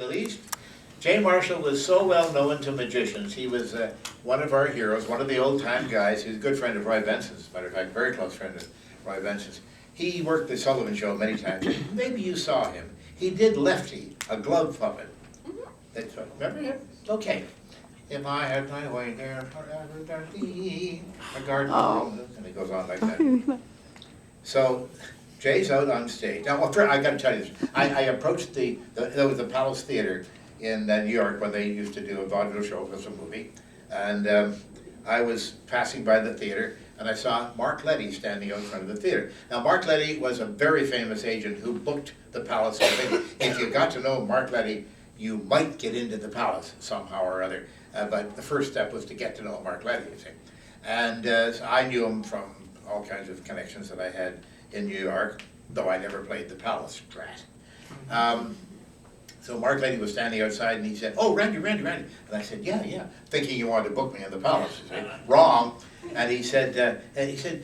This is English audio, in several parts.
The least. Jay Marshall was so well known to magicians. He was one of our heroes, one of the old-time guys. He was a good friend of Roy Benson's, as a matter of fact, very close friend of Roy Benson's. He worked the Sullivan Show many times. Maybe you saw him. He did Lefty, a glove puppet. That's what, remember him? Okay. If I had my way there forever, there'd be a garden of roses, and it goes on like that. So Jay's out on stage. Now, well, I got to tell you this. I approached there was the Palace Theater in New York when they used to do a vaudeville show. It was a movie. And I was passing by the theater, and I saw Mark Letty standing out in front of the theater. Now, Mark Letty was a very famous agent who booked the Palace. If you got to know Mark Letty, you might get into the Palace somehow or other. But the first step was to get to know Mark Letty, you see. And so I knew him from all kinds of connections that I had in New York, though I never played the Palace, drat. So Mark Lady was standing outside and he said, "Oh, Randy. And I said, yeah, thinking you wanted to book me in the Palace. Wrong. And he said,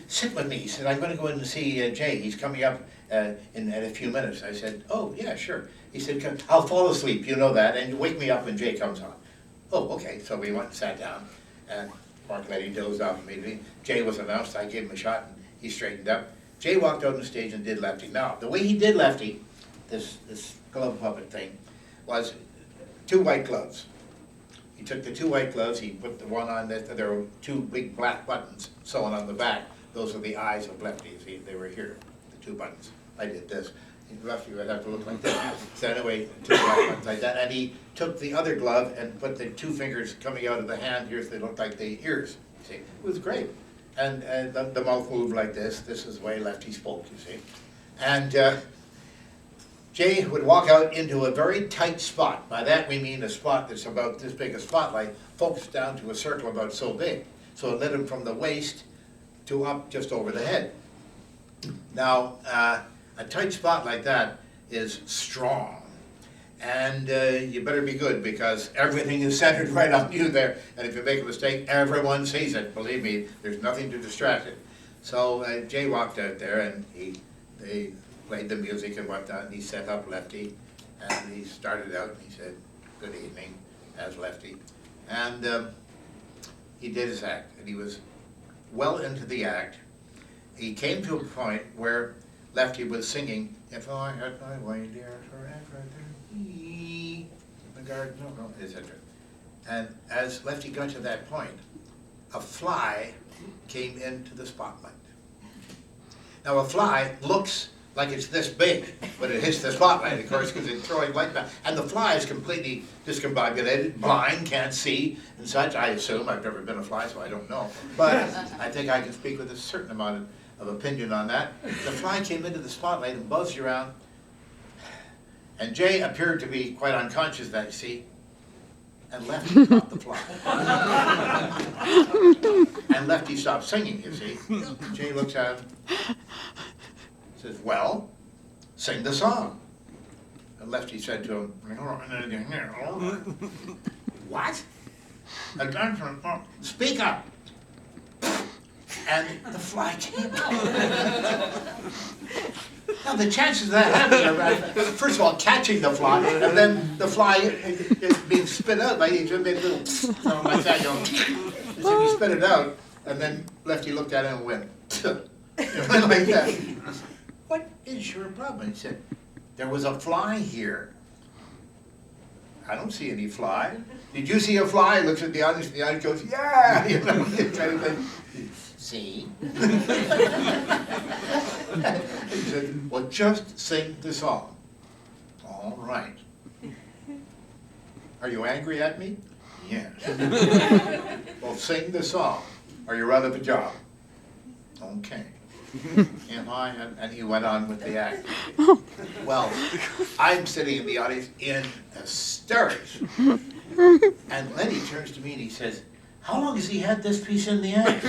sit with me. He said, I'm going to go in and see Jay. He's coming up in a few minutes. I said, oh, yeah, sure. He said, I'll fall asleep, you know that, and wake me up when Jay comes on. Oh, okay. So we went and sat down, and Mark Lady dozed off immediately. Jay was announced. I gave him a shot, and he straightened up. Jay walked out on the stage and did Lefty. Now, the way he did Lefty, this glove puppet thing, was two white gloves. He took the two white gloves, he put the one on, there were two big black buttons sewn on the back. Those are the eyes of Lefty. See, they were here, the two buttons. I did this. Lefty would have to look like that. So anyway, two black buttons like that. And he took the other glove and put the two fingers coming out of the hand here so they looked like the ears. See, it was great. And the mouth moved like this. This is the way Lefty spoke, you see. And Jay would walk out into a very tight spot. By that we mean a spot that's about this big, a spotlight, focused down to a circle about so big. So it led him from the waist to up just over the head. Now, a tight spot like that is strong. And you better be good because everything is centered right on you there. And if you make a mistake, everyone sees it. Believe me, there's nothing to distract it. So Jay walked out there and they played the music and whatnot, and he set up Lefty, and he started out and he said, good evening, as Lefty. And he did his act, and he was well into the act. He came to a point where Lefty was singing, if I had my way dear forever, the garden, etc. And as Lefty got to that point, a fly came into the spotlight. Now a fly looks like it's this big, but it hits the spotlight, of course, because it's throwing light back. And the fly is completely discombobulated, blind, can't see, and such. I assume. I've never been a fly, so I don't know. But I think I can speak with a certain amount of opinion on that. The fly came into the spotlight and buzzed around, and Jay appeared to be quite unconscious that, you see, and Lefty caught the fly. And Lefty stopped singing, you see. Jay looks at him, says, well, sing the song. And Lefty said to him, what? Speak up. And the fly came out. Now the chances of that happening are, first of all, catching the fly, and then the fly is being spit out. Like he just made a little something like that, going, so he spit it out, and then Lefty looked at him and went, like that. What is your problem? He said, there was a fly here. I don't see any fly. Did you see a fly? He looks at the audience, and the audience goes, yeah! You know, kind of thing. See? He said, well, just sing the song. All right. Are you angry at me? Yes. Well, sing the song, or you're out of a job. Okay. And he went on with the act. Well, I'm sitting in the audience in hysterics. And Lenny turns to me and he says, how long has he had this piece in the act?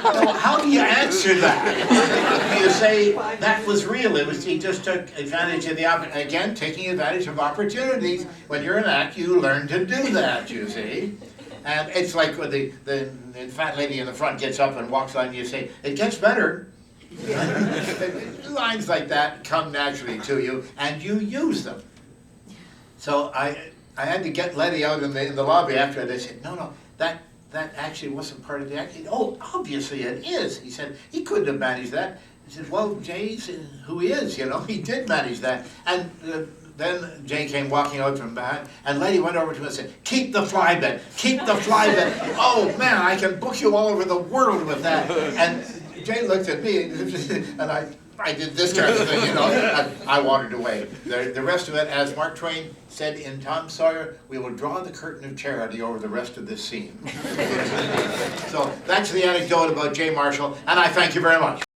Well, how do you answer that? Do you say that was real? He just took advantage of again, taking advantage of opportunities. When you're in act, you learn to do that, you see. And it's like when the fat lady in the front gets up and walks on, and you say, it gets better. Lines like that come naturally to you, and you use them. So I had to get Letty out in the lobby after they said, no, that actually wasn't part of the act. Oh, obviously it is. He said, he couldn't have managed that. I said, well, Jay's who he is, he did manage that. And then Jay came walking out from behind, and Letty went over to him and said, keep the fly bed, keep the fly bed. Oh man, I can book you all over the world with that. And Jay looked at me, and I did this kind of thing, I wandered away. The rest of it, as Mark Twain said in Tom Sawyer, we will draw the curtain of charity over the rest of this scene. So that's the anecdote about Jay Marshall, and I thank you very much.